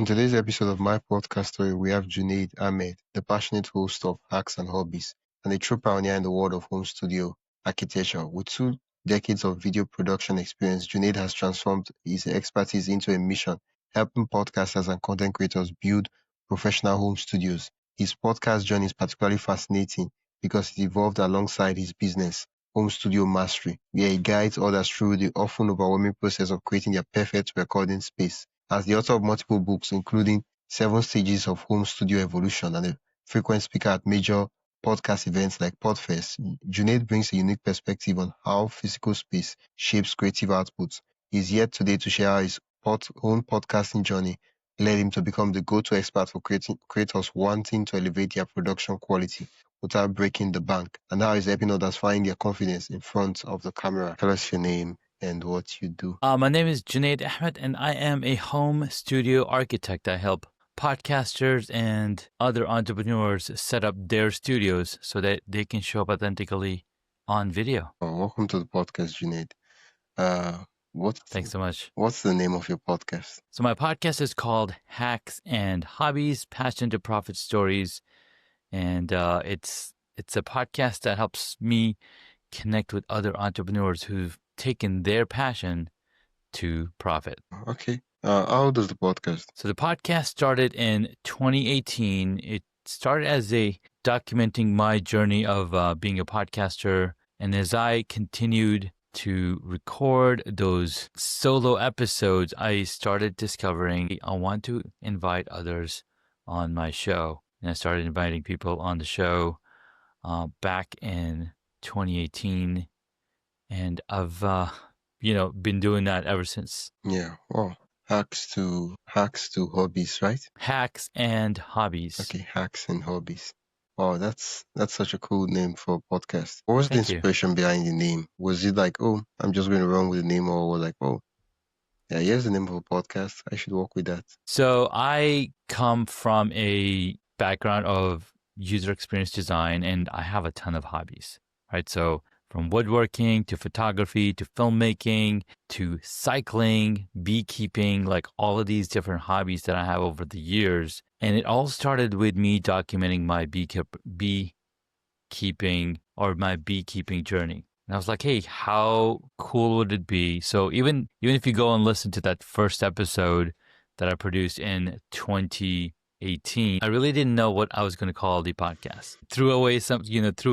On today's episode of my podcast story, we have Junaid Ahmed, the passionate host of Hacks and Hobbies, and a true pioneer in the world of home studio architecture. With 2 decades of video production experience, Junaid has transformed his expertise into a mission, helping podcasters and content creators build professional home studios. His podcast journey is particularly fascinating because it evolved alongside his business, Home Studio Mastery, where he guides others through the often overwhelming process of creating their perfect recording space. As the author of multiple books, including 7 Stages of Home Studio Evolution and a frequent speaker at major podcast events like Podfest, Junaid brings a unique perspective on how physical space shapes creative outputs. He's here today to share how his own podcasting journey led him to become the go-to expert for creators wanting to elevate their production quality without breaking the bank, and how he's helping others find their confidence in front of the camera. Tell us your name and what you do. My name is Junaid Ahmed, and I am a home studio architect. I help podcasters and other entrepreneurs set up their studios so that they can show up authentically on video. Welcome to the podcast, Junaid. Thanks so much. What's the name of your podcast? So my podcast is called Hacks and Hobbies, Passion to Profit Stories, and it's a podcast that helps me connect with other entrepreneurs who've taken their passion to profit. Okay. How does the podcast? So the podcast started in 2018. It started as a documenting my journey of being a podcaster. And as I continued to record those solo episodes, I started discovering I want to invite others on my show. And I started inviting people on the show back in 2018. And I've, been doing that ever since. Yeah. Well, Hacks to Hobbies, right? Hacks and Hobbies. Okay, Hacks and Hobbies. Oh, that's such a cool name for a podcast. What was the inspiration behind the name? Was it like, oh, I'm just going to run with the name, or like, oh, yeah, here's the name of a podcast, I should work with that? So I come from a background of user experience design, and I have a ton of hobbies, right? So from woodworking to photography to filmmaking to cycling, beekeeping, like all of these different hobbies that I have over the years. And it all started with me documenting my beekeeping or my beekeeping journey. And I was like, hey, how cool would it be? So even if you go and listen to that first episode that I produced in 2018, I really didn't know what I was going to call the podcast. Threw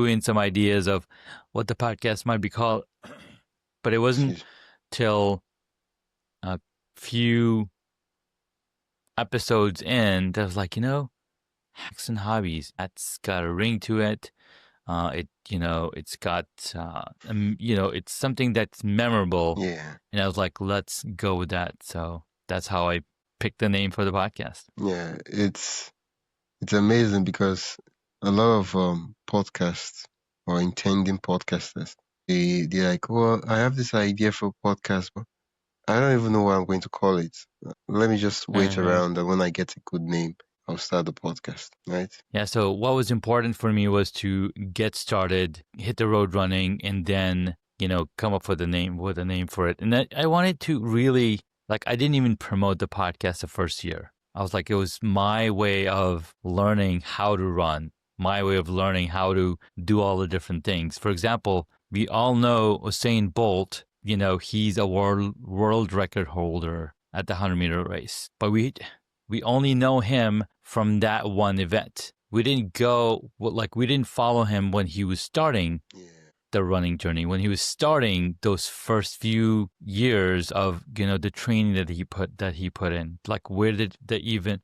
in some ideas of what the podcast might be called, but it wasn't till a few episodes in that I was like, Hacks and Hobbies, that's got a ring to it. It's got, it's something that's memorable. Yeah. And I was like, let's go with that. So that's how I picked the name for the podcast. Yeah, it's amazing because a lot of podcasts or intending podcasters, they're like, well, I have this idea for a podcast, but I don't even know what I'm going to call it. Let me just wait around, and when I get a good name, I'll start the podcast, right? Yeah, so what was important for me was to get started, hit the road running, and then, come up with a name for it. And I wanted to really, I didn't even promote the podcast the first year. I was like, it was my way of learning how to run, my way of learning how to do all the different things. For example, we all know Usain Bolt, he's a world record holder at the 100-meter race. But we only know him from that one event. We didn't follow him when he was starting the running journey, when he was starting those first few years of, the training that he put in. Like, where did the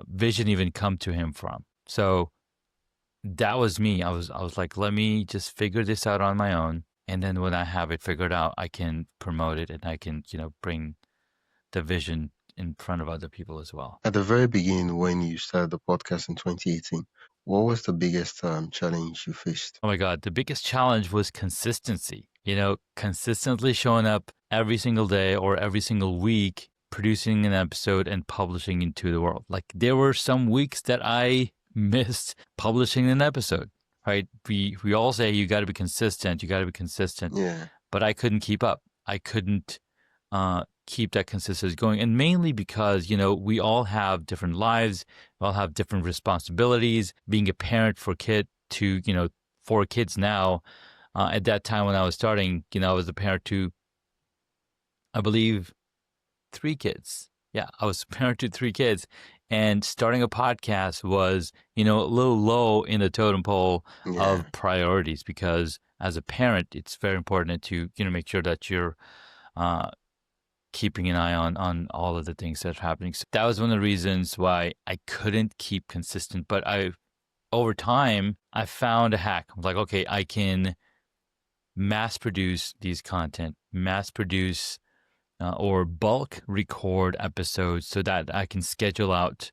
vision even come to him from? So that was me. I was like, let me just figure this out on my own. And then when I have it figured out, I can promote it and I can, bring the vision in front of other people as well. At the very beginning, when you started the podcast in 2018, what was the biggest challenge you faced? Oh my God, the biggest challenge was consistency. Consistently showing up every single day or every single week, producing an episode and publishing into the world. Like, there were some weeks that I missed publishing an episode, right? We all say you got to be consistent. Yeah. But I couldn't keep up. I couldn't keep that consistency going. And mainly because, we all have different lives, we all have different responsibilities. Being a parent for four kids now, at that time when I was starting, I was a parent to, I believe, 3 kids. Yeah, I was a parent to 3 kids. And starting a podcast was, a little low in the totem pole of priorities, because as a parent, it's very important to, make sure that you're keeping an eye on all of the things that are happening. So that was one of the reasons why I couldn't keep consistent. But over time, I found a hack. I'm like, okay, I can mass produce these content, mass produce or bulk record episodes so that I can schedule out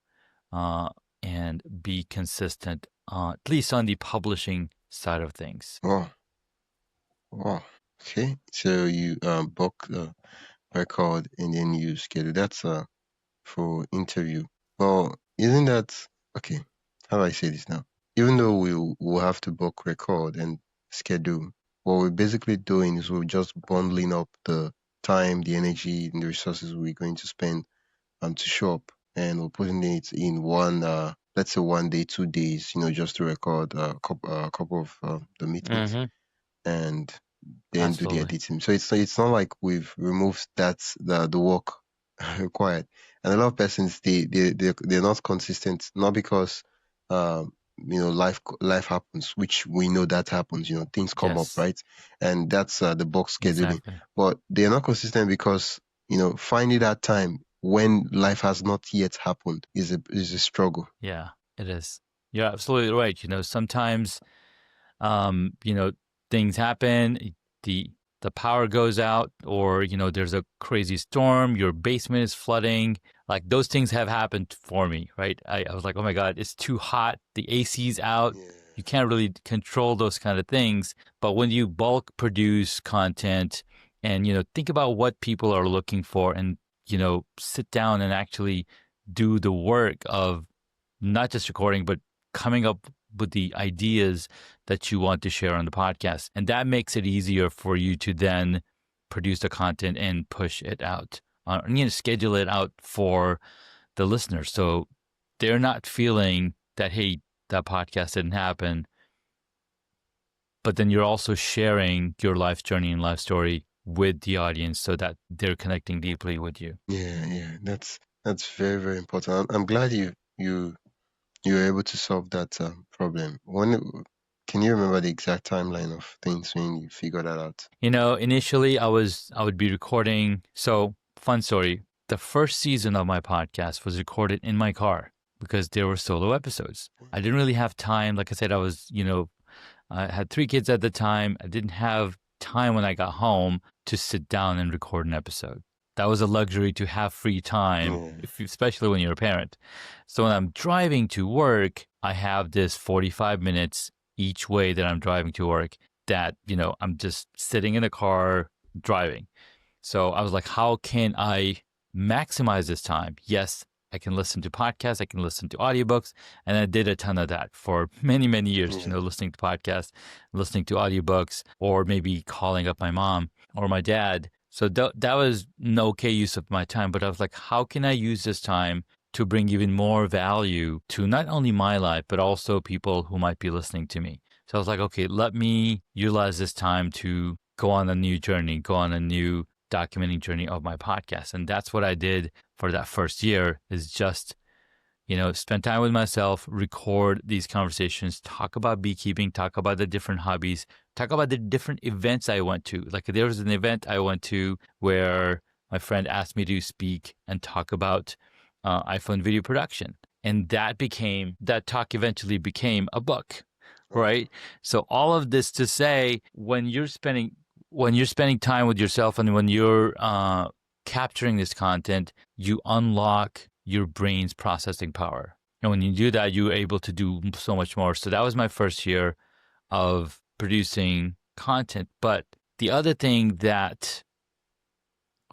and be consistent, at least on the publishing side of things. Wow. Okay. So you book the record and then you schedule. That's for interview. Well, isn't that okay? How do I say this now? Even though we will have to book record and schedule, what we're basically doing is we're just bundling up the time, the energy, and the resources we're going to spend to show up, and we're putting it in one let's say 1 day, 2 days, just to record a couple of the meetings and then do the Absolutely. editing. So it's not like we've removed the work required. And a lot of persons they're not consistent, not because life happens, which we know that happens. Things come up, Yes, right? And that's the box scheduling. exactly. But they're not consistent because finding that time when life has not yet happened is a struggle. Yeah, it is. You're absolutely right. Sometimes, things happen. The power goes out, or there's a crazy storm. Your basement is flooding. Like, those things have happened for me, right? I was like, oh my God, it's too hot. The AC's out. Yeah. You can't really control those kind of things. But when you bulk produce content and think about what people are looking for, and sit down and actually do the work of not just recording, but coming up with the ideas that you want to share on the podcast. And that makes it easier for you to then produce the content and push it out, and schedule it out for the listeners. So they're not feeling that, hey, that podcast didn't happen. But then you're also sharing your life journey and life story with the audience so that they're connecting deeply with you. Yeah. That's very, very important. I'm glad you were able to solve that problem. Can you remember the exact timeline of things when you figured that out? Initially I would be recording. So, fun story. The first season of my podcast was recorded in my car because there were solo episodes. I didn't really have time. Like I said, I had 3 kids at the time. I didn't have time when I got home to sit down and record an episode. That was a luxury, to have free time, especially when you're a parent. So when I'm driving to work, I have this 45 minutes each way that I'm driving to work that, I'm just sitting in the car driving. So I was like, how can I maximize this time? Yes, I can listen to podcasts, I can listen to audiobooks, and I did a ton of that for many, many years, listening to podcasts, listening to audiobooks, or maybe calling up my mom or my dad. So that was an okay use of my time, but I was like, how can I use this time to bring even more value to not only my life, but also people who might be listening to me? So I was like, okay, let me utilize this time to go on a new journey, go on a new documenting journey of my podcast. And that's what I did for that first year, is just, spend time with myself, record these conversations, talk about beekeeping, talk about the different hobbies, talk about the different events I went to. Like, there was an event I went to where my friend asked me to speak and talk about iPhone video production. And that talk eventually became a book, right? So all of this to say, when you're spending time with yourself and when you're capturing this content, you unlock your brain's processing power. And when you do that, you're able to do so much more. So that was my first year of producing content. But the other thing that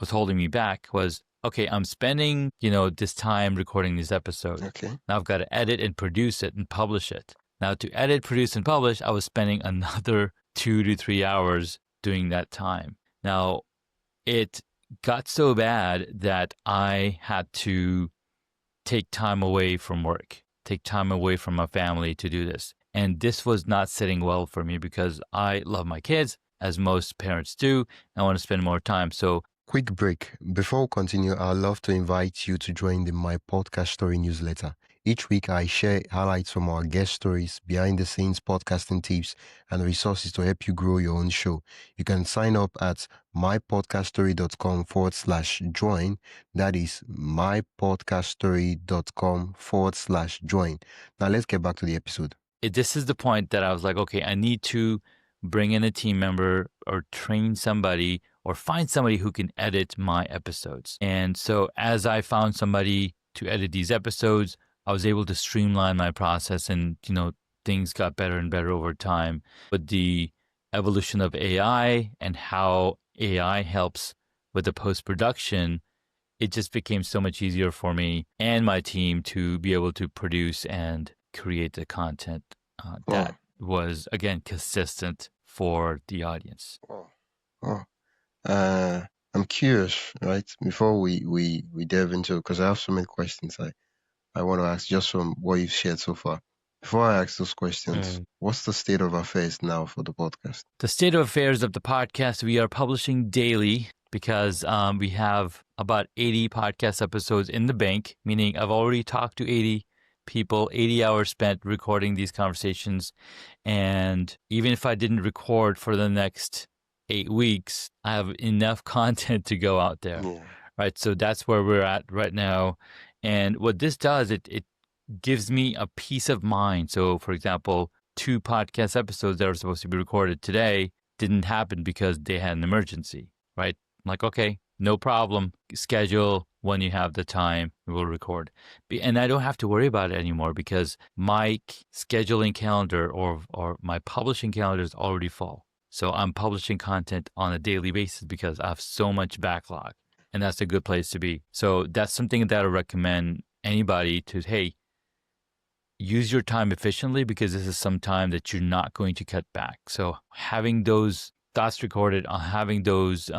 was holding me back was, okay, I'm spending, this time recording these episodes. Okay. Now I've got to edit and produce it and publish it. Now, to edit, produce, and publish, I was spending another 2 to 3 hours doing that time. Now, it got so bad that I had to take time away from work, take time away from my family to do this. And this was not sitting well for me because I love my kids, as most parents do. I want to spend more time. So, quick break. Before we continue, I'd love to invite you to join the My Podcast Story newsletter. Each week, I share highlights from our guest stories, behind the scenes podcasting tips, and resources to help you grow your own show. You can sign up at mypodcaststory.com/join. That is mypodcaststory.com/join. Now, let's get back to the episode. this is the point that I was like, okay, I need to bring in a team member or train somebody or find somebody who can edit my episodes. And so as I found somebody to edit these episodes, I was able to streamline my process, and, things got better and better over time. But the evolution of AI and how AI helps with the post-production, it just became so much easier for me and my team to be able to produce and create the content that was, again, consistent for the audience. I'm curious, right? Before we delve into, because I have so many questions I want to ask just from what you've shared so far. Before I ask those questions, what's the state of affairs now for the podcast? The state of affairs of the podcast, we are publishing daily because we have about 80 podcast episodes in the bank, meaning I've already talked to 80 people, 80 hours spent recording these conversations. And even if I didn't record for the next 8 weeks, I have enough content to go out there, right? So that's where we're at right now. And what this does, it gives me a peace of mind. So, for example, 2 podcast episodes that were supposed to be recorded today didn't happen because they had an emergency, right? I'm like, okay, no problem. Schedule when you have the time, we will record. And I don't have to worry about it anymore because my scheduling calendar or my publishing calendar is already full. So I'm publishing content on a daily basis because I have so much backlog, and that's a good place to be. So that's something that I recommend anybody to, hey, use your time efficiently because this is some time that you're not going to cut back. So having those thoughts recorded, having those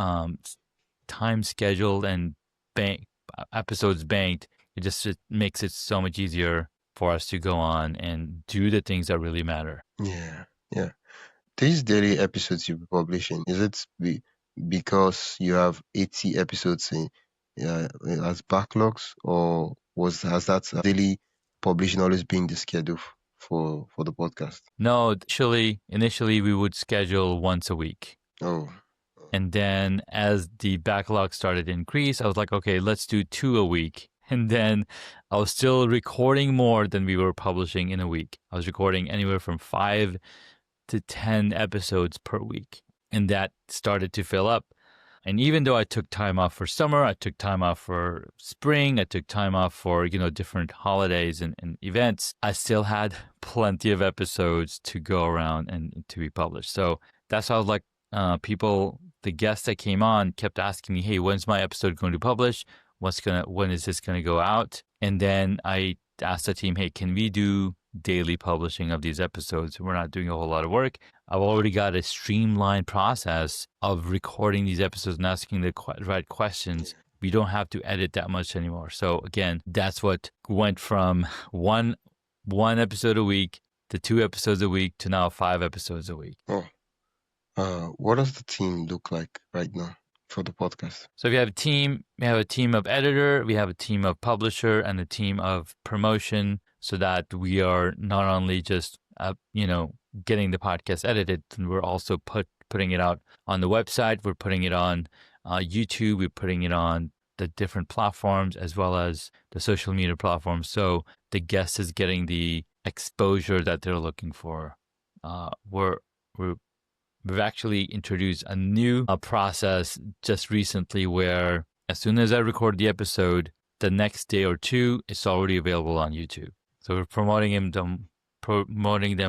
time scheduled and episodes banked, it makes it so much easier for us to go on and do the things that really matter. Yeah. These daily episodes you'll be publishing, is it because you have 80 episodes as backlogs, or has that daily publishing always been the schedule for the podcast? No, initially we would schedule once a week. And then as the backlog started to increase, I was like, okay, let's do 2 a week. And then I was still recording more than we were publishing in a week. I was recording anywhere from 5 to 10 episodes per week. And that started to fill up. And even though I took time off for summer, I took time off for spring, I took time off for, different holidays and events, I still had plenty of episodes to go around and to be published. So that's how I was like, the guests that came on kept asking me, hey, when's my episode going to publish? When is this going to go out? And then I asked the team, hey, can we do daily publishing of these episodes? We're not doing a whole lot of work. I've already got a streamlined process of recording these episodes and asking the right questions. We don't have to edit that much anymore. So again, that's what went from one episode a week to 2 episodes a week to now 5 episodes a week. What does the team look like right now for the podcast? So we have a team of editor, we have a team of publisher, and a team of promotion, so that we are not only just getting the podcast edited, and we're also putting it out on the website, we're putting it on YouTube, we're putting it on the different platforms as well as the social media platforms. So the guest is getting the exposure that they're looking for. We've actually introduced a new process just recently where as soon as I record the episode, the next day or 2, it's already available on YouTube. So we're promoting them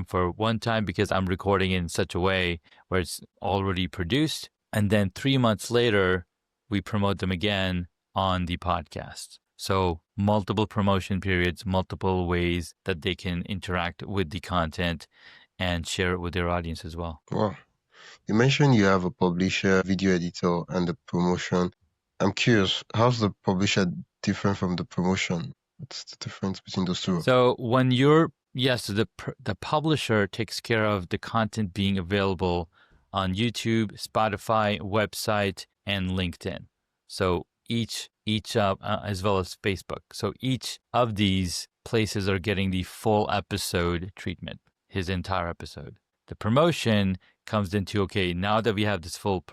for one time because I'm recording it in such a way where it's already produced. And then 3 months later, we promote them again on the podcast. So multiple promotion periods, multiple ways that they can interact with the content and share it with their audience as well. Wow. You mentioned you have a publisher, video editor, and the promotion. I'm curious, how's the publisher different from the promotion? What's the difference between those two? So when so the publisher takes care of the content being available on YouTube, Spotify, website, and LinkedIn. So each as well as Facebook. So each of these places are getting the full episode treatment, his entire episode. The promotion comes into, okay, now that we have this full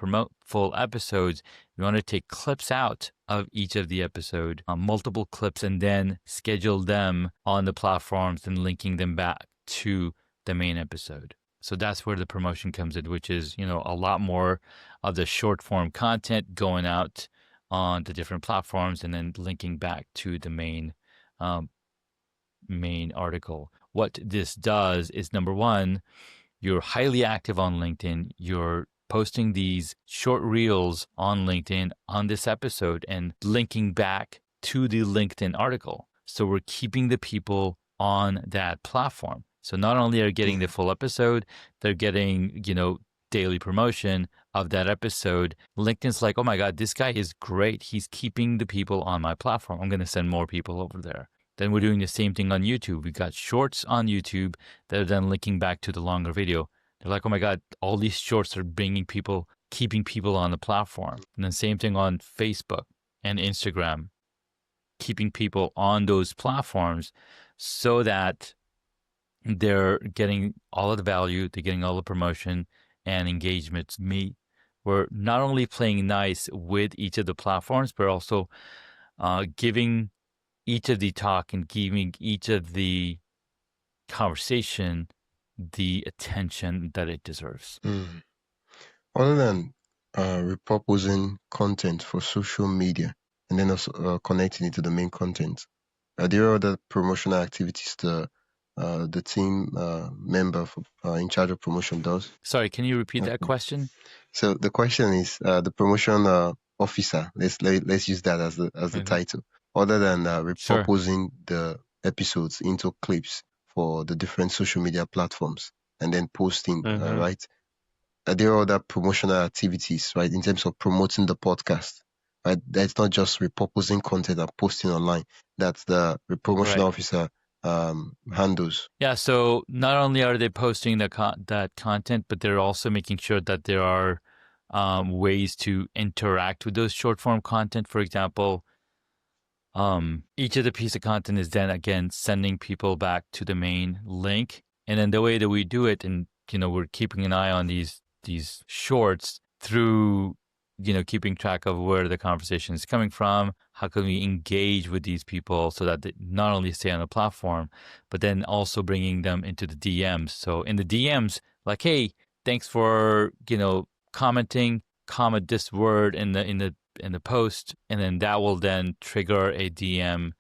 episodes, we want to take clips out of each of the episode, multiple clips, and then schedule them on the platforms and linking them back to the main episode. So that's where the promotion comes in, which is, a lot more of the short form content going out on the different platforms and then linking back to the main article. What this does is, number one, you're highly active on LinkedIn. You're posting these short reels on LinkedIn on this episode and linking back to the LinkedIn article. So we're keeping the people on that platform. So not only are getting the full episode, they're getting, daily promotion of that episode. LinkedIn's like, oh my God, this guy is great. He's keeping the people on my platform. I'm going to send more people over there. Then we're doing the same thing on YouTube. We got shorts on YouTube that are then linking back to the longer video. They're like, oh my God, all these shorts are keeping people on the platform. And then same thing on Facebook and Instagram, keeping people on those platforms so that they're getting all of the value, they're getting all the promotion and engagements. We're not only playing nice with each of the platforms, but also giving each of the talk and giving each of the conversation the attention that it deserves. Other than repurposing content for social media and then also connecting it to the main content, are there other promotional activities the team member in charge of promotion does? Sorry, can you repeat that question? So the question is, the promotion officer, let's use that as the title. Other than repurposing the episodes into clips for the different social media platforms and then posting, right? Are there other promotional activities, right, in terms of promoting the podcast? Right, that's not just repurposing content and posting online. That's the promotion officer handles. Yeah, so not only are they posting that content, but they're also making sure that there are ways to interact with those short form content. For example, each of the piece of content is then again sending people back to the main link, and then the way that we do it, and we're keeping an eye on these shorts through keeping track of where the conversation is coming from. How can we engage with these people so that they not only stay on the platform, but then also bringing them into the DMs. So in the DMs, like, hey, thanks for commenting. Comment this word in the post, and then that will then trigger a DM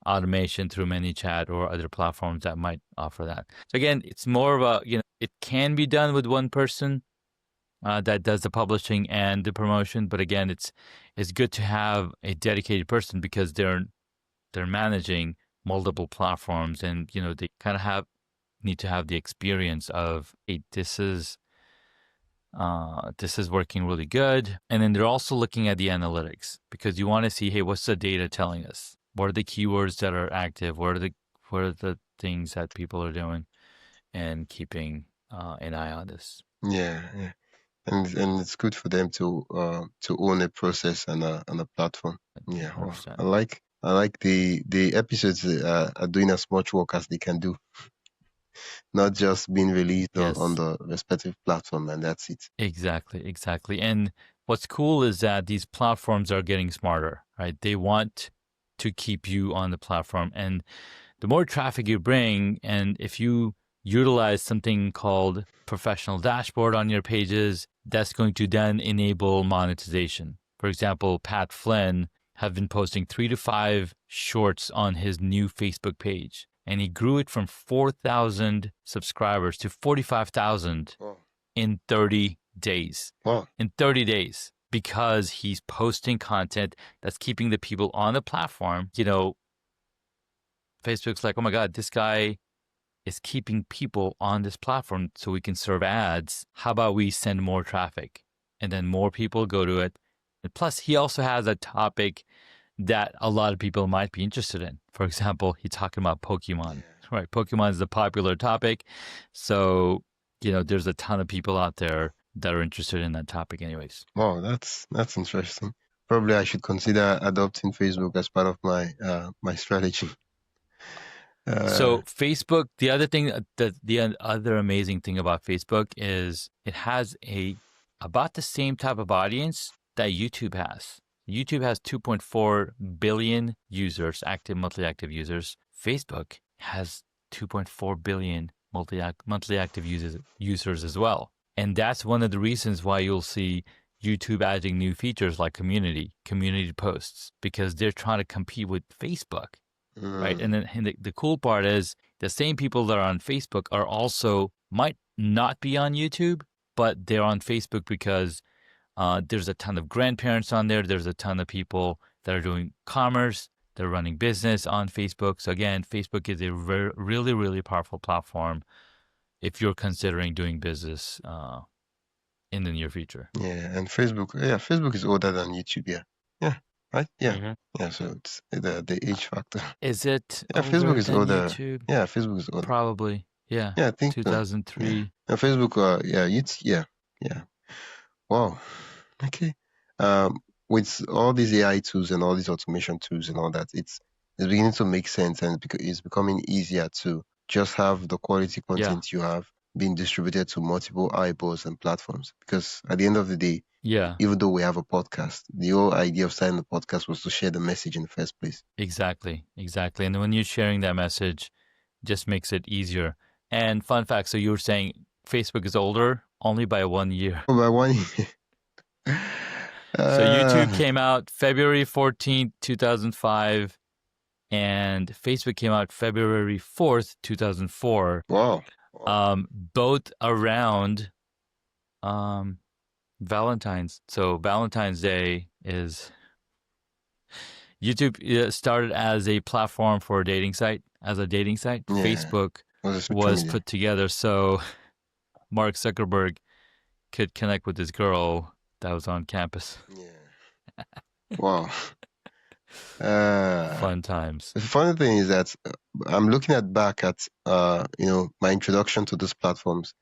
automation through ManyChat or other platforms that might offer that. So again, it's more of a it can be done with one person that does the publishing and the promotion, but again, it's good to have a dedicated person because they're managing multiple platforms, and they kind of need to have the experience of, hey, this is working really good. And then they're also looking at the analytics because you want to see, hey, what's the data telling us? What are the keywords that are active? What are the things that people are doing, and keeping an eye on this. Yeah. And it's good for them to own a process and a platform. Yeah, well, I like the episodes are doing as much work as they can do, not just being released on the respective platform, and that's it. Exactly. And what's cool is that these platforms are getting smarter, right? They want to keep you on the platform, and the more traffic you bring, and if you utilize something called professional dashboard on your pages, that's going to then enable monetization. For example, Pat Flynn have been posting 3 to 5 shorts on his new Facebook page, and he grew it from 4,000 subscribers to 45,000 in 30 days. Wow. In 30 days, because he's posting content that's keeping the people on the platform. Facebook's like, oh my God, this guy is keeping people on this platform so we can serve ads. How about we send more traffic? And then more people go to it, And plus, he also has a topic that a lot of people might be interested in. For example, he's talking about Pokemon, right? Pokemon is a popular topic. So, there's a ton of people out there that are interested in that topic anyways. Wow, that's interesting. Probably I should consider adopting Facebook as part of my my strategy. So Facebook, the other thing, the other amazing thing about Facebook is it has about the same type of audience that YouTube has. YouTube has 2.4 billion users, monthly active users. Facebook has 2.4 billion monthly active users as well. And that's one of the reasons why you'll see YouTube adding new features like community posts, because they're trying to compete with Facebook. Right. And then the cool part is the same people that are on Facebook are also might not be on YouTube, but they're on Facebook because there's a ton of grandparents on there. There's a ton of people that are doing commerce. They're running business on Facebook. So again, Facebook is a really, really powerful platform if you're considering doing business in the near future. Yeah, and Facebook is older than YouTube. Yeah, right. Yeah, Mm-hmm. yeah. So it's the age factor. Is it? Yeah, Facebook is than older. YouTube? Yeah, Facebook is older. Probably. Yeah. Yeah, I think 2003. Yeah, Facebook. Yeah. Wow. Okay. With all these AI tools and all these automation tools and all that, it's beginning to make sense, and it's becoming easier to just have the quality content you have being distributed to multiple eyeballs and platforms. Because at the end of the day, even though we have a podcast, the whole idea of starting the podcast was to share the message in the first place. Exactly. And when you're sharing that message, just makes it easier. And fun fact, so you were saying Facebook is older only by 1 year. Oh, by 1 year. So YouTube came out February 14th, 2005, and Facebook came out February 4th, 2004. Wow. Both around Valentine's. So Valentine's Day is... YouTube started as a platform for a dating site. Facebook was put together so Mark Zuckerberg could connect with this girl that was on campus. Yeah. Wow. Fun times. The funny thing is that I'm looking back at my introduction to these platforms,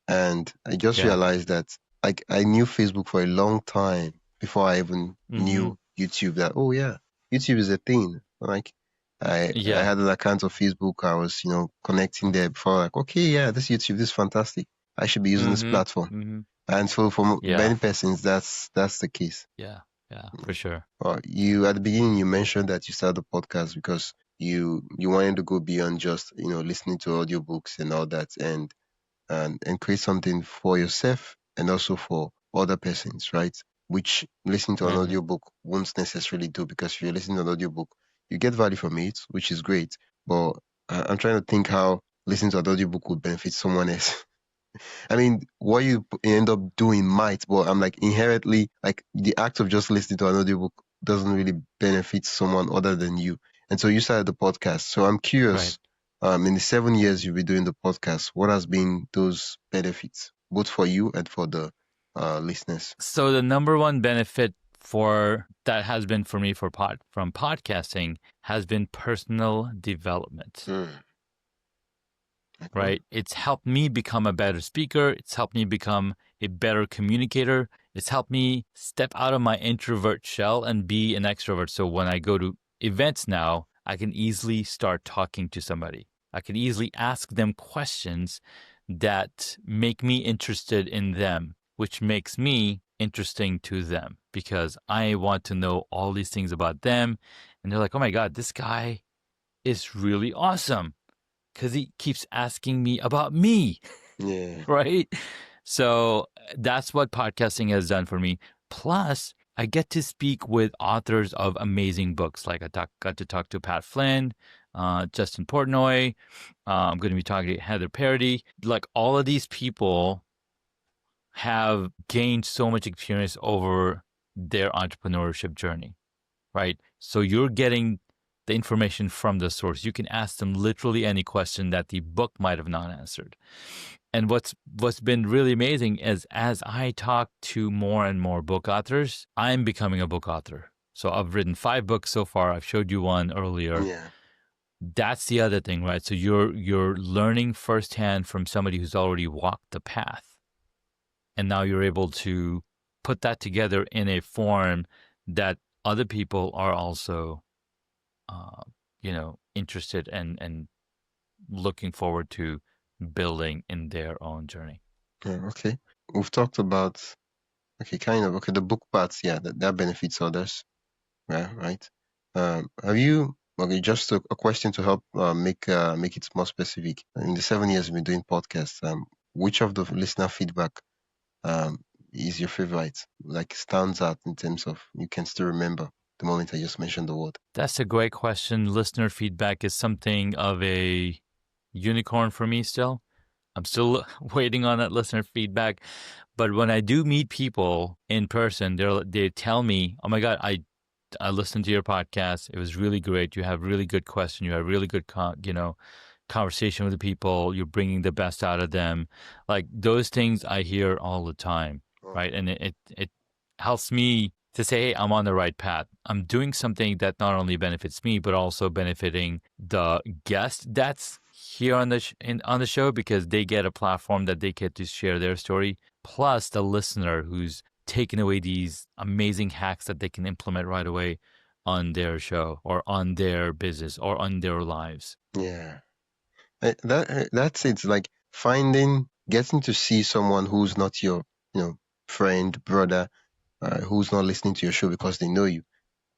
and I just realized that I knew Facebook for a long time before I even knew YouTube. That YouTube is a thing. Like I had an account of Facebook. I was connecting there before. Like, okay, this YouTube, this is fantastic. I should be using this platform. And so for many persons, that's the case. Yeah, for sure. You at the beginning you mentioned that you started the podcast because you wanted to go beyond just listening to audiobooks and all that, and create something for yourself and also for other persons, right? Which listening to an audiobook won't necessarily do, because if you're listening to an audiobook, you get value from it, which is great. But I'm trying to think how listening to an audiobook would benefit someone else. I mean, what you end up doing might, but I'm like inherently, like the act of just listening to an audiobook doesn't really benefit someone other than you. And so you started the podcast. So I'm curious, in the 7 years you've been doing the podcast, what has been those benefits, both for you and for the listeners? So the number one benefit that has been for me from podcasting has been personal development. Right? It's helped me become a better speaker. It's helped me become a better communicator. It's helped me step out of my introvert shell and be an extrovert. So when I go to events now, I can easily start talking to somebody. I can easily ask them questions that make me interested in them, which makes me interesting to them, because I want to know all these things about them. And they're like, oh my God, this guy is really awesome, because he keeps asking me about me. Yeah. Right? So that's what podcasting has done for me. Plus, I get to speak with authors of amazing books. Like I got to talk to Pat Flynn, Justin Portnoy. I'm going to be talking to Heather Parody. Like all of these people have gained so much experience over their entrepreneurship journey, right? So you're getting the information from the source. You can ask them literally any question that the book might have not answered. And what's been really amazing is as I talk to more and more book authors, I'm becoming a book author. So I've written 5 books so far. I've showed you one earlier. Yeah. That's the other thing, right? So you're learning firsthand from somebody who's already walked the path. And now you're able to put that together in a form that other people are also interested and looking forward to building in their own journey. Yeah, okay. We've talked about the book parts, yeah, that benefits others. Yeah, right. Have you just a question to help make it more specific. In the 7 years you've been doing podcasts, which of the listener feedback um is your favorite? Like stands out in terms of you can still remember the moment I just mentioned the word. That's a great question. Listener feedback is something of a unicorn for me still. I'm still waiting on that listener feedback. But when I do meet people in person, they tell me, "Oh my God, I listened to your podcast. It was really great. You have really good questions. You have really good conversation with the people. You're bringing the best out of them." Like those things I hear all the time, Oh. right? And it helps me to say, hey, I'm on the right path. I'm doing something that not only benefits me, but also benefiting the guest that's here on the show, because they get a platform that they get to share their story, plus the listener who's taking away these amazing hacks that they can implement right away on their show or on their business or on their lives. Yeah. That's it. Like getting to see someone who's not your, friend, brother, who's not listening to your show because they know you,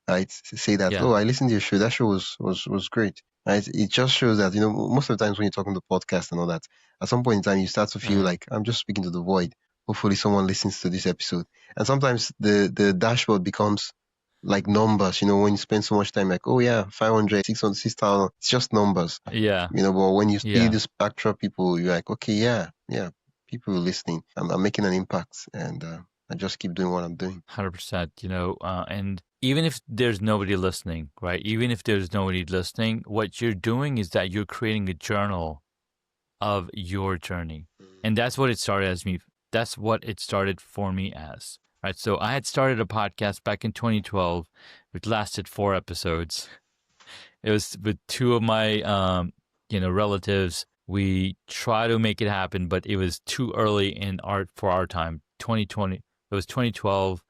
right? Say that, Yeah. oh, I listened to your show. That show was great, right? It just shows that, most of the times when you're talking to podcast and all that, at some point in time, you start to feel like I'm just speaking to the void. Hopefully someone listens to this episode. And sometimes the dashboard becomes like numbers, when you spend so much time like, oh yeah, 500, 600, 6,000, it's just numbers, Yeah. but when you see Yeah. this backdrop people, you're like, okay, yeah, people are listening. I'm making an impact, and I just keep doing what I'm doing. 100%, and even if there's nobody listening, right? Even if there's nobody listening, what you're doing is that you're creating a journal of your journey. And that's what it started as me. That's what it started for me as, right? So I had started a podcast back in 2012, which lasted 4 episodes. It was with 2 of my, relatives. We try to make it happen, but it was too early for our time. 2020, it was 2012,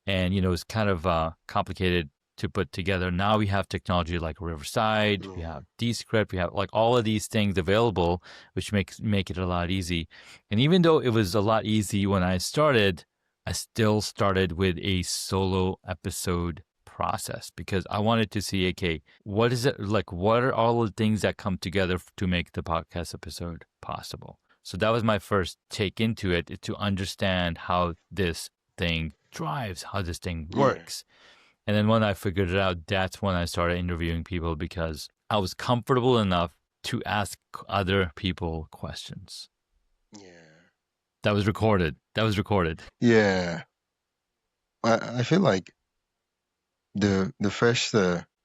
and it was kind of complicated to put together. Now we have technology like Riverside, we have Descript, we have like all of these things available, which make it a lot easy. And even though it was a lot easy when I started, I still started with a solo episode process because I wanted to see, okay, what is it like? What are all the things that come together to make the podcast episode possible? So that was my first take into it, to understand how this thing drives, how this thing works. And then when I figured it out, that's when I started interviewing people, because I was comfortable enough to ask other people questions. Yeah. That was recorded. Yeah. I feel like the first,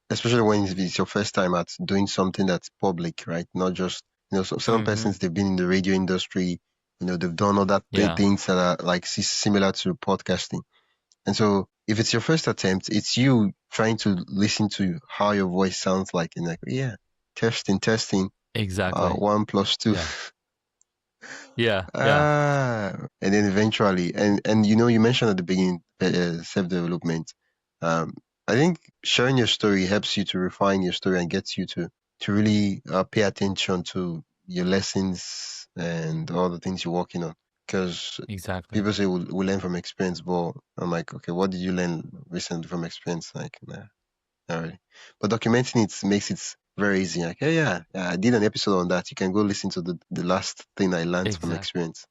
especially when it's your first time at doing something that's public, right? Not just, so certain persons, they've been in the radio industry, they've done other things that are like similar to podcasting. And so if it's your first attempt, it's you trying to listen to how your voice sounds like, and like, yeah, testing. Exactly. 1 + 2. Yeah. And then eventually, and you mentioned at the beginning, self-development. I think sharing your story helps you to refine your story and gets you to really pay attention to your lessons and all the things you're working on. Because Exactly. people say we learn from experience, but I'm like, okay, what did you learn recently from experience? Like, nah, not really. But documenting it makes it very easy. Like, hey, yeah, I did an episode on that. You can go listen to the last thing I learned from experience.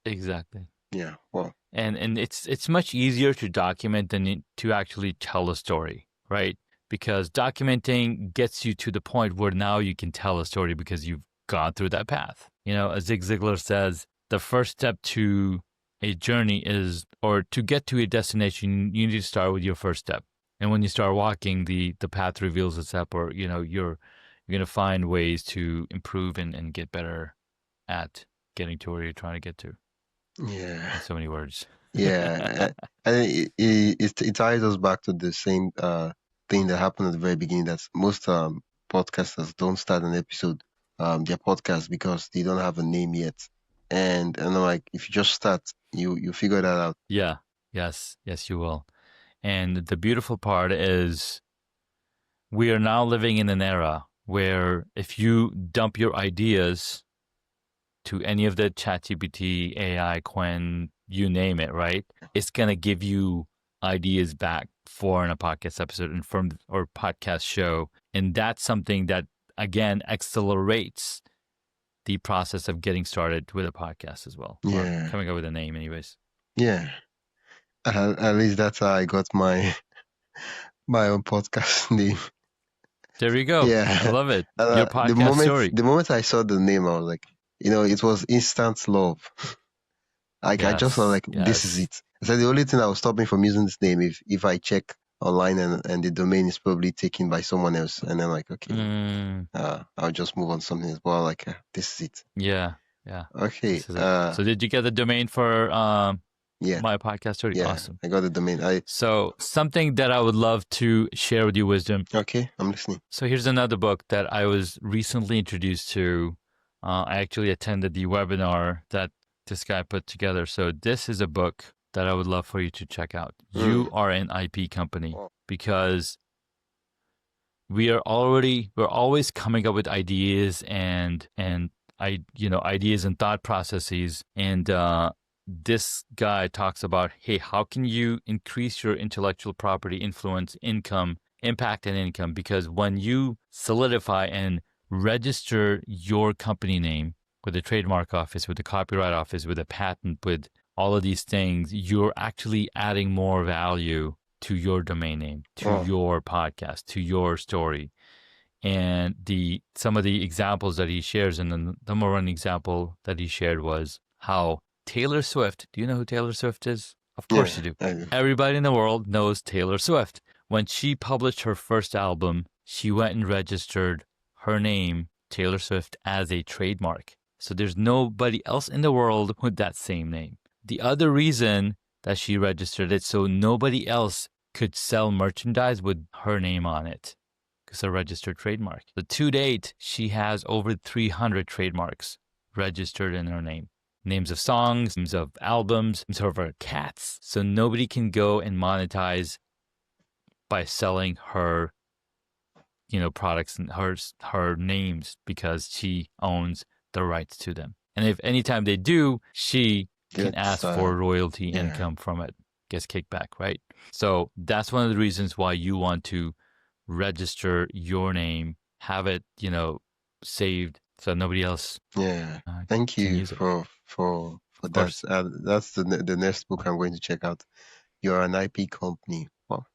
Exactly. Yeah, well. And it's much easier to document than to actually tell a story, right? Because documenting gets you to the point where now you can tell a story because you've gone through that path. As Zig Ziglar says, the first step to a journey is, or to get to a destination, you need to start with your first step. And when you start walking, the path reveals itself, or you're going to find ways to improve and get better at getting to where you're trying to get to Yeah. in so many words. Yeah. And it ties us back to the same thing that happened at the very beginning. That most podcasters don't start an episode their podcast because they don't have a name yet. And I'm like, if you just start, you figure that out. Yeah. Yes, you will. And the beautiful part is we are now living in an era where if you dump your ideas to any of the ChatGPT, AI, Quen, you name it, right? It's going to give you ideas back for in a podcast episode and from or podcast show. And that's something that, again, accelerates the process of getting started with a podcast as well. Yeah. Or coming up with a name anyways. Yeah. At least that's how I got my own podcast name. There you go. Yeah. I love it. Your podcast story. The moment I saw the name, I was like, it was instant love. I just was like, this is it. I said the only thing that will stop me from using this name if I check online and the domain is probably taken by someone else, and then like, okay, I'll just move on to something else. But like, this is it. Yeah. Okay. So did you get the domain for yeah, my podcast story? Yeah, awesome. I got the domain. So something that I would love to share with you, Wisdom. Okay, I'm listening. So here's another book that I was recently introduced to. I actually attended the webinar that this guy put together. So this is a book that I would love for you to check out. You are an IP company, because we're always coming up with ideas and ideas and thought processes. And this guy talks about, hey, how can you increase your intellectual property influence, income, impact, and income? Because when you solidify and register your company name with the trademark office, with the copyright office, with a patent, with all of these things, you're actually adding more value to your domain name, to your podcast, to your story. And some of the examples that he shares, and the number one example that he shared was how Taylor Swift, do you know who Taylor Swift is? Of course you do. Everybody in the world knows Taylor Swift. When she published her first album, she went and registered her name, Taylor Swift, as a trademark. So there's nobody else in the world with that same name. The other reason that she registered it, so nobody else could sell merchandise with her name on it, because it's a registered trademark. But to date, she has over 300 trademarks registered in her name. Names of songs, names of albums, names of her cats. So nobody can go and monetize by selling her, products and her names, because she owns the rights to them. And if anytime they do, she can ask for royalty income from it, gets kickback, right? So that's one of the reasons why you want to register your name, have it, saved, so nobody else. Yeah, thank you for that. That's the next book I'm going to check out. You're an IP company. Wow.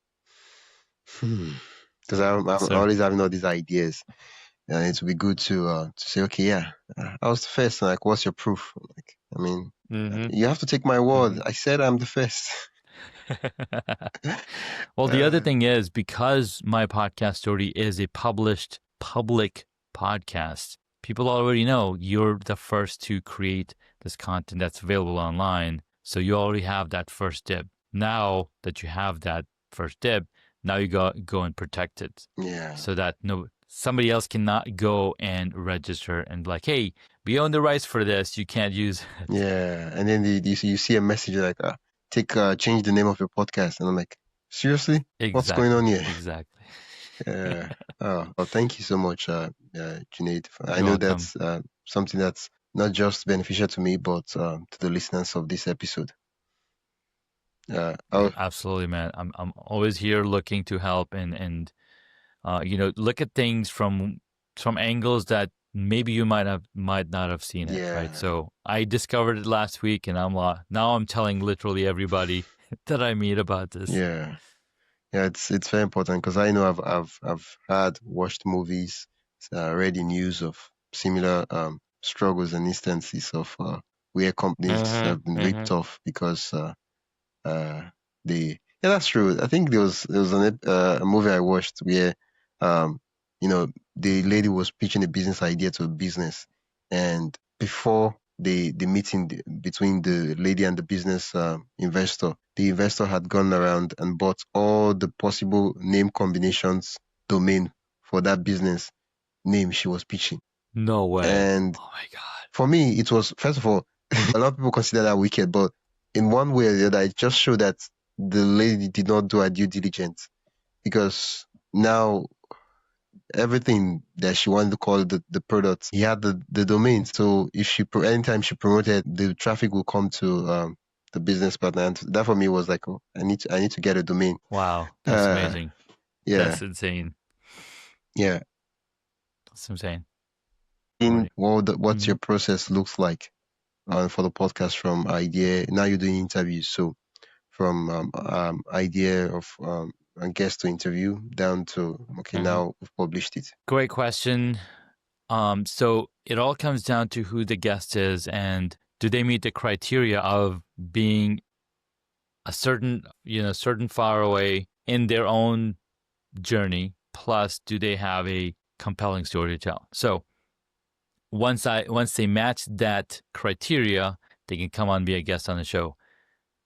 Because I'm always having all these ideas, and it would be good to say, okay, yeah, I was the first. Like, what's your proof? Like, I mean, you have to take my word. I said I'm the first. Well, the other thing is, because my podcast story is a published public podcast, people already know you're the first to create this content that's available online. So you already have that first dib. Now that you have that first dib, now you go and protect it. Yeah. So that somebody else cannot go and register and like, hey, we own the rights for this. You can't use it. Yeah. And then you see a message like, change the name of your podcast. And I'm like, seriously? Exactly. What's going on here? Exactly. Yeah. Well, thank you so much, Junaid. I know that's something that's not just beneficial to me, but to the listeners of this episode. Absolutely, man. I'm always here looking to help and look at things from angles that maybe you might not have seen it, right? So I discovered it last week, and now I'm telling literally everybody that I meet about this. Yeah, it's very important, because I know I've watched movies, read the news of similar struggles and instances of where companies have been ripped off because that's true. I think there was a movie I watched where the lady was pitching a business idea to a business, and before the meeting between the lady and the business investor. The investor had gone around and bought all the possible name combinations domain for that business name she was pitching. No way. And Oh my God. for me, it was, first of all, a lot of people consider that wicked, but in one way or the other, it just showed that the lady did not do her due diligence, because now everything that she wanted to call the product, he had the domain. So if anytime she promoted, the traffic will come to the business partner. And that for me was like, oh, I need to get a domain. Wow, that's amazing. Yeah. That's insane. Yeah. That's insane. What's your process looks like for the podcast from idea? Now you're doing interviews, so from idea of a guest to interview down to now we've published it. Great question. So it all comes down to who the guest is and do they meet the criteria of being a certain far away in their own journey, plus do they have a compelling story to tell. So once they match that criteria, they can come on, be a guest on the show.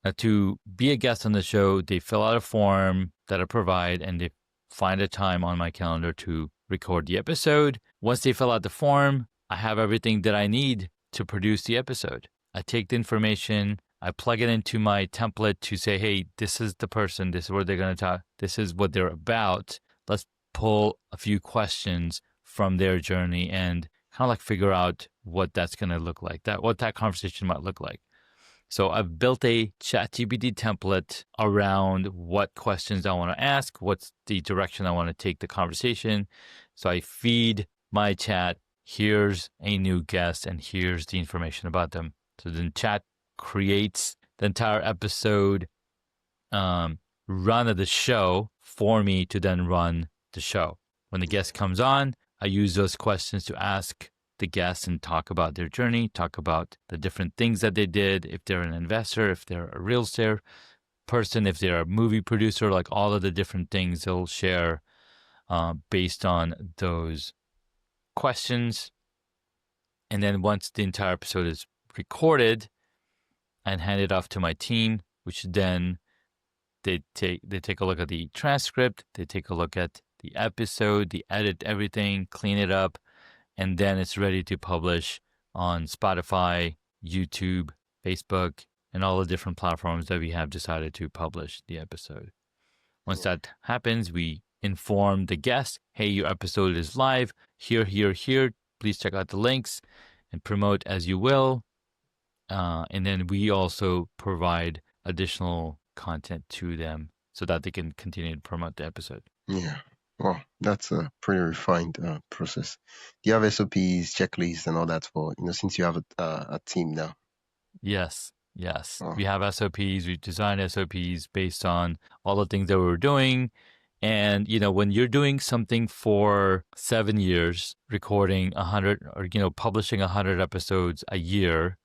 Now, to be a guest on the show, they fill out a form that I provide and they find a time on my calendar to record the episode. Once they fill out the form, I have everything that I need to produce the episode. I take the information, I plug it into my template to say, hey, this is the person, this is what they're going to talk, this is what they're about. Let's pull a few questions from their journey and kind of like figure out what that's going to look like, what that conversation might look like. So I've built a ChatGPT template around what questions I want to ask, what's the direction I want to take the conversation. So I feed my chat, here's a new guest, and here's the information about them. So then chat creates the entire episode run of the show for me to then run the show. When the guest comes on, I use those questions to ask the guests and talk about their journey, talk about the different things that they did, if they're an investor, if they're a real estate person, if they're a movie producer, like all of the different things they'll share based on those questions. And then once the entire episode is recorded and handed off to my team, which then they take a look at the transcript, they take a look at the episode, they edit everything, clean it up, and then it's ready to publish on Spotify, YouTube, Facebook, and all the different platforms that we have decided to publish the episode. Once that happens, we inform the guest, hey, your episode is live, here, please check out the links and promote as you will. And then we also provide additional content to them so that they can continue to promote the episode. Yeah. Well, that's a pretty refined process. Do you have SOPs, checklists, and all that for, since you have a team now? Yes. Oh. We have SOPs. We designed SOPs based on all the things that we're doing. And, when you're doing something for 7 years, recording 100 or, publishing 100 episodes a year,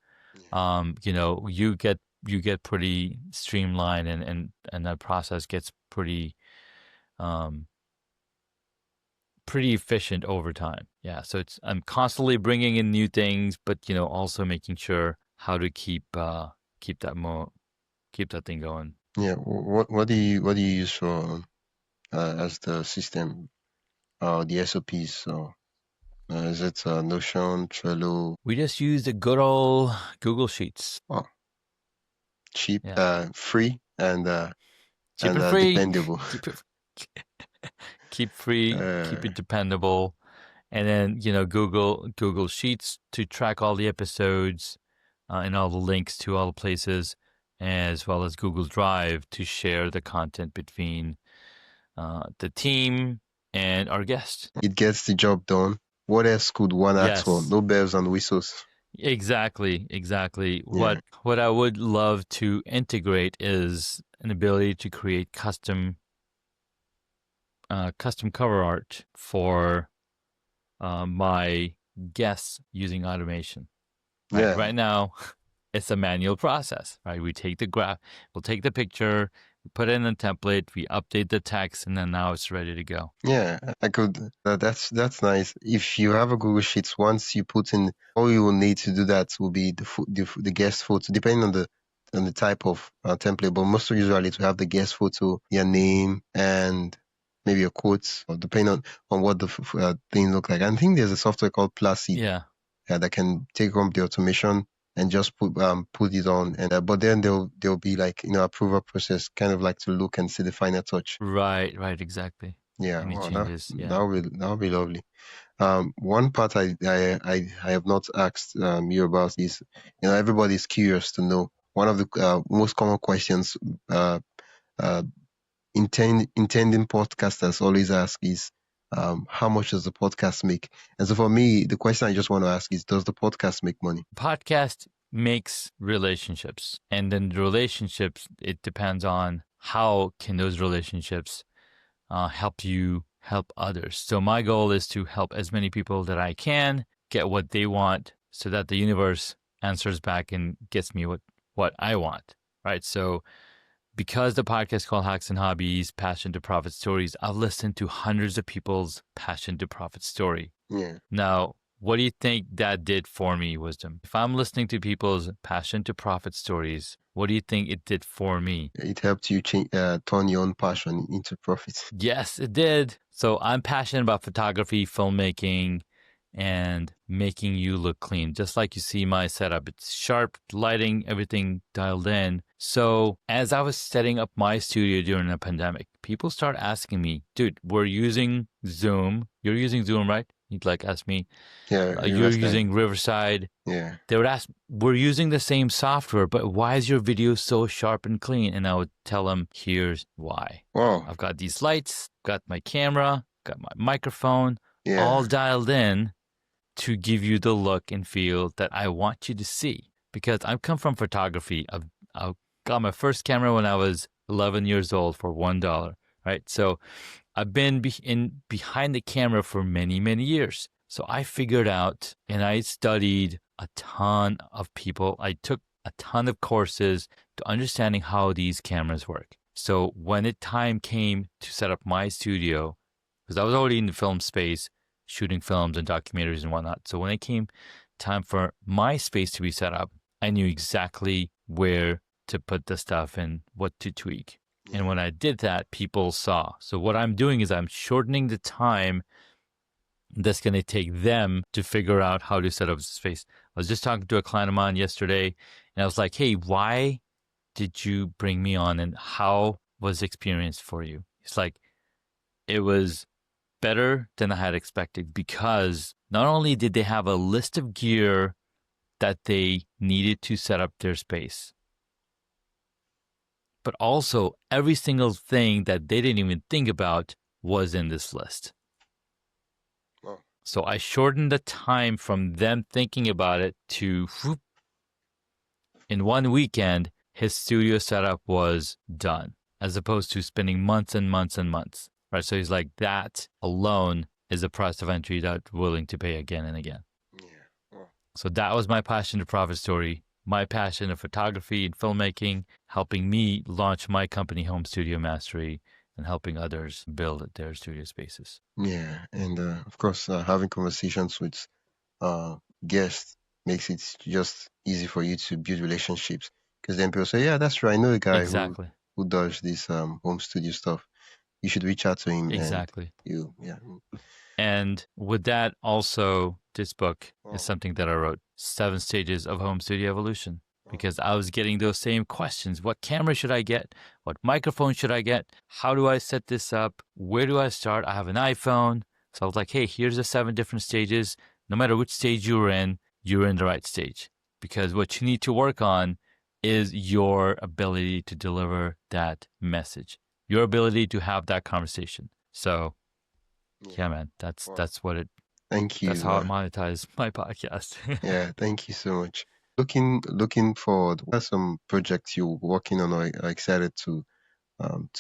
you get pretty streamlined and that process gets pretty efficient over time. Yeah. So I'm constantly bringing in new things, but, also making sure how to keep that thing going. Yeah. What do you use for as the system, the SOPs? So is it Notion, Trello? We just use the good old Google Sheets. Oh, cheap, free, and cheap and free. Dependable. Keep free, keep it dependable, and then Google Sheets to track all the episodes and all the links to all the places, as well as Google Drive to share the content between the team and our guests. It gets the job done. What else could one ask for? No bells and whistles. Exactly. Yeah. What I would love to integrate is an ability to create custom cover art for my guests using automation. Right? Right now, it's a manual process. Right, we take we'll take the picture, We put it in a template, we update the text, and then now it's ready to go. Yeah, I could. That's nice. If you have a Google Sheets, once you put in, all you will need to do that will be the guest photo, depending on the type of template. But most usually to have the guest photo, your name, and maybe your quotes, or depending on what the thing look like. I think there's a software called Placid Yeah. that can take on the automation and just put it on, and but then there'll be like approval process, kind of like to look and see the final touch. Right, exactly. Yeah, Any wow, changes? Yeah. that'll be lovely. One part I have not asked you about is, everybody's curious to know. One of the most common questions uh, uh, intending podcasters always ask is, how much does the podcast make? And so for me, the question I just want to ask is, does the podcast make money? Podcast makes relationships, and then the relationships, it depends on how can those relationships help you help others. So my goal is to help as many people that I can get what they want, so that the universe answers back and gets me what I want, right? So because the podcast called Hacks and Hobbies, Passion to Profit Stories, I've listened to hundreds of people's passion to profit story. Yeah. Now, what do you think that did for me, Wisdom? If I'm listening to people's passion to profit stories, what do you think it did for me? It helped you turn your own passion into profit. Yes, it did. So I'm passionate about photography, filmmaking, and making you look clean. Just like you see my setup, it's sharp lighting, everything dialed in. So as I was setting up my studio during the pandemic, people start asking me, dude, we're using Zoom. You're using Zoom, right? You'd like ask me, Yeah, you're using Riverside. Yeah. They would ask, we're using the same software, but why is your video so sharp and clean? And I would tell them, here's why. Wow. I've got these lights, got my camera, got my microphone, Yeah. all dialed in to give you the look and feel that I want you to see. Because I come from photography. I got my first camera when I was 11 years old for $1, right? So I've been behind the camera for many, many years. So I figured out, and I studied a ton of people. I took a ton of courses to understanding how these cameras work. So when the time came to set up my studio, because I was already in the film space, shooting films and documentaries and whatnot. So when it came time for my space to be set up, I knew exactly where to put the stuff and what to tweak. And when I did that, people saw. So what I'm doing is I'm shortening the time that's going to take them to figure out how to set up the space. I was just talking to a client of mine yesterday, and I was like, hey, why did you bring me on, and how was the experience for you? It's like, it was better than I had expected, because not only did they have a list of gear that they needed to set up their space, but also every single thing that they didn't even think about was in this list. Wow. So I shortened the time from them thinking about it to, in one weekend, his studio setup was done, as opposed to spending months and months and months. Right? So he's like, that alone is a price of entry that I'm willing to pay again and again. Yeah. Wow. So that was my passion to profit story. My passion of photography and filmmaking, helping me launch my company, Home Studio Mastery, and helping others build their studio spaces. Yeah, and of course, having conversations with guests makes it just easy for you to build relationships. Because then people say, "Yeah, that's true. I know a guy who does this home studio stuff. You should reach out to him." Exactly. And yeah. And with that, also, this book is something that I wrote, 7 Stages of Home Studio Evolution, because I was getting those same questions. What camera should I get? What microphone should I get? How do I set this up? Where do I start? I have an iPhone. So I was like, hey, here's the 7 different stages. No matter which stage you're in the right stage. Because what you need to work on is your ability to deliver that message, your ability to have that conversation. So yeah, man, that's what it. Thank you. That's how I monetize my podcast. Yeah, thank you so much. Looking forward, what are some projects you're working on or are excited to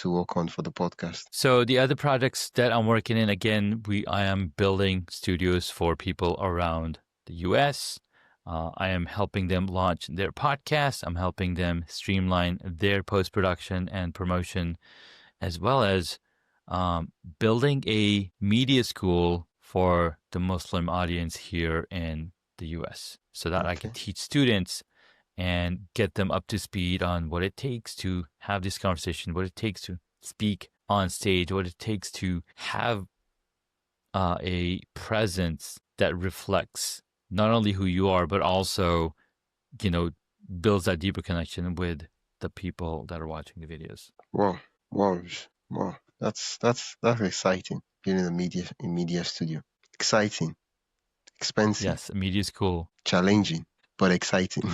work on for the podcast? So the other projects that I'm working in, again, I am building studios for people around the US. I am helping them launch their podcast. I'm helping them streamline their post-production and promotion, as well as building a media school for the Muslim audience here in the US so that I can teach students and get them up to speed on what it takes to have this conversation, what it takes to speak on stage, what it takes to have a presence that reflects not only who you are, but also, builds that deeper connection with the people that are watching the videos. Wow. That's exciting. Being in a media studio. Exciting. Expensive. Yes, a media school. Challenging, but exciting.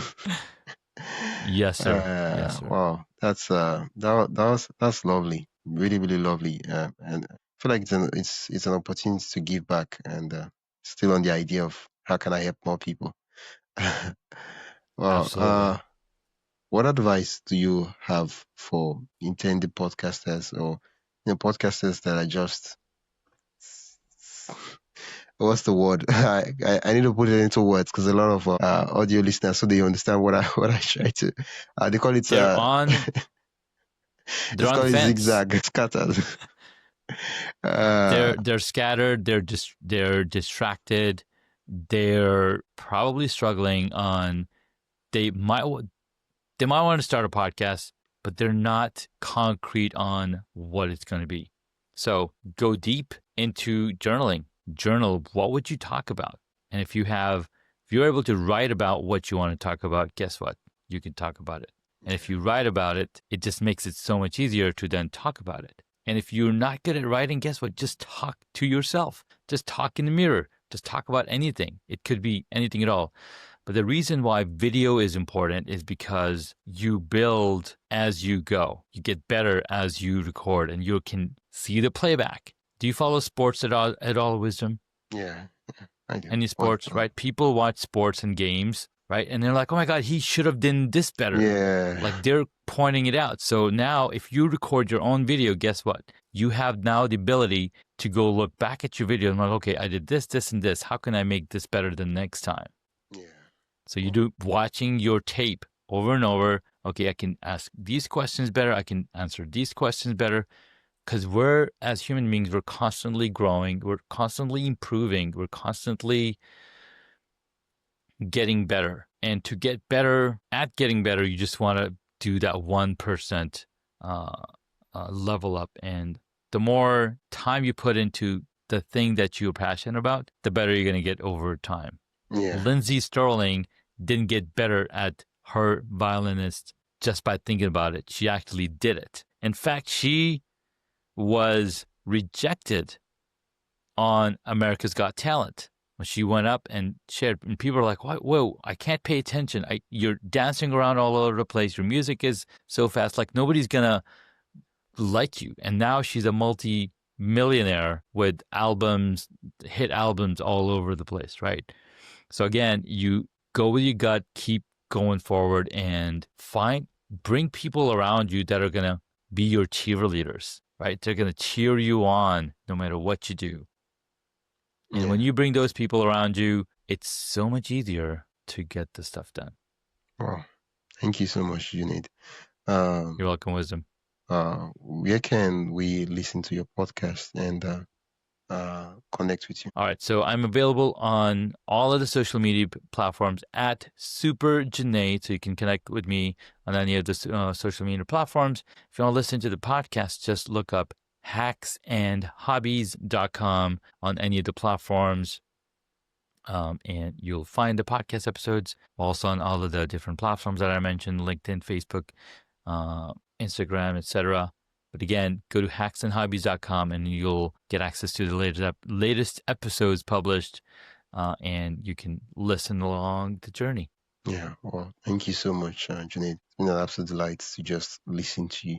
Yes, sir. Yes, sir. Wow. That's that's lovely. Really, really lovely. And I feel like it's an opportunity to give back, and still on the idea of how can I help more people. Wow. Absolutely. What advice do you have for intended podcasters, or podcasters that are just what's the word? I need to put it into words because a lot of audio listeners, so they understand what I try to. They call it. They're on. They're It's on the called fence. zigzag, scattered. They're scattered. They're distracted. They're probably struggling on. They might want to start a podcast, but they're not concrete on what it's going to be. So go deep into journaling. Journal, what would you talk about? And if you're able to write about what you want to talk about, guess what? You can talk about it. And if you write about it, it just makes it so much easier to then talk about it. And if you're not good at writing, guess what? Just talk to yourself. Just talk in the mirror. Just talk about anything. It could be anything at all. But the reason why video is important is because you build as you go. You get better as you record, and you can see the playback. Do you follow sports at all, Wisdom? Yeah, I do. Any sports, right? People watch sports and games, right? And they're like, oh my God, he should have done this better. Yeah. Like they're pointing it out. So now if you record your own video, guess what? You have now the ability to go look back at your video and like, okay, I did this, this, and this. How can I make this better the next time? Yeah. So you do watching your tape over and over. Okay, I can ask these questions better. I can answer these questions better. Because we're, as human beings, we're constantly growing. We're constantly improving. We're constantly getting better. And to get better at getting better, you just want to do that 1% level up. And the more time you put into the thing that you're passionate about, the better you're going to get over time. Yeah. Lindsay Sterling didn't get better at her violinist just by thinking about it. She actually did it. In fact, she was rejected on America's Got Talent when she went up and shared. And people are like, whoa, I can't pay attention. You're dancing around all over the place. Your music is so fast. Like nobody's going to like you. And now she's a multi-millionaire with albums, hit albums all over the place, right? So again, you go with your gut, keep going forward, and bring people around you that are going to be your cheerleaders, right? They're going to cheer you on no matter what you do. And when you bring those people around you, it's so much easier to get the stuff done. Wow. Thank you so much, Junaid. You're welcome, Wisdom. Where can we listen to your podcast and connect with you? All right. So I'm available on all of the social media platforms at Super Junaid. So you can connect with me on any of the social media platforms. If you want to listen to the podcast, just look up hacksandhobbies.com on any of the platforms. And you'll find the podcast episodes also on all of the different platforms that I mentioned, LinkedIn, Facebook, Instagram, etc. But again, go to hacksandhobbies.com and you'll get access to the latest episodes published, and you can listen along the journey. Yeah, well, thank you so much, Junaid. It's been an absolute delight to just listen to you.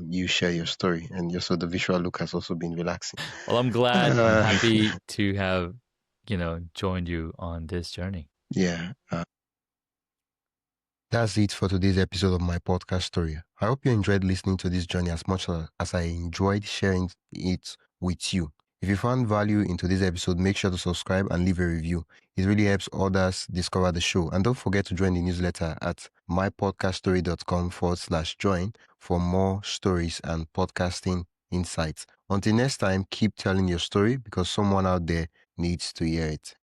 You share your story, and also the visual look has also been relaxing. Well, I'm glad. I'm happy to have, joined you on this journey. Yeah. That's it for today's episode of my podcast story. I hope you enjoyed listening to this journey as much as I enjoyed sharing it with you. If you found value into this episode, make sure to subscribe and leave a review. It really helps others discover the show. And don't forget to join the newsletter at mypodcaststory.com/join for more stories and podcasting insights. Until next time, keep telling your story because someone out there needs to hear it.